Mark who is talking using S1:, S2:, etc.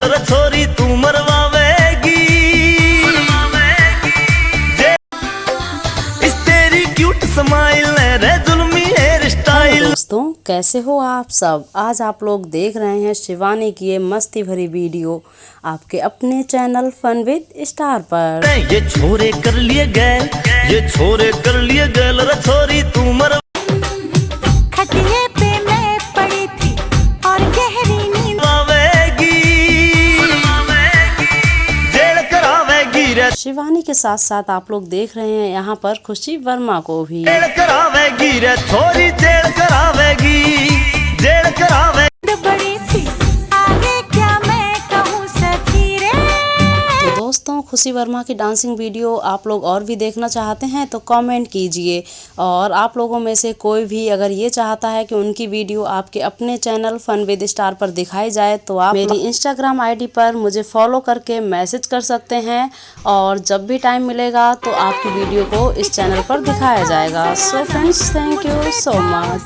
S1: छोरी तू मरवावेगी इस तेरी क्यूट स्माइल रे जुल्मी हेयर स्टाइल।
S2: दोस्तों कैसे हो आप सब। आज आप लोग देख रहे हैं शिवानी की ये मस्ती भरी वीडियो आपके अपने चैनल फन विद स्टार पर।
S1: ये छोरे कर लिए गए, ये छोरे कर लिए गए रे छोरी तू मर
S3: खटिए पे मैं पड़ी थी और गहरी नींद
S1: आवेगी, जेल करावेगी रे,
S2: शिवानी के साथ साथ आप लोग देख रहे हैं यहाँ पर खुशी वर्मा को भी।
S1: जेल करावेगी रे छोरी, जेल करावेगी, जेल करावेगी।
S3: बड़ी थी आगे क्या मैं कहूँ सखी रे।
S2: तो दोस्तों खुशी वर्मा की डांसिंग वीडियो आप लोग और भी देखना चाहते हैं तो कमेंट कीजिए, और आप लोगों में से कोई भी अगर ये चाहता है कि उनकी वीडियो आपके अपने चैनल फन विद स्टार पर दिखाई जाए तो आप मेरी इंस्टाग्राम आईडी पर मुझे फॉलो करके मैसेज कर सकते हैं, और जब भी टाइम मिलेगा तो आपकी वीडियो को इस चैनल पर दिखाया जाएगा। So friends, thank you so much.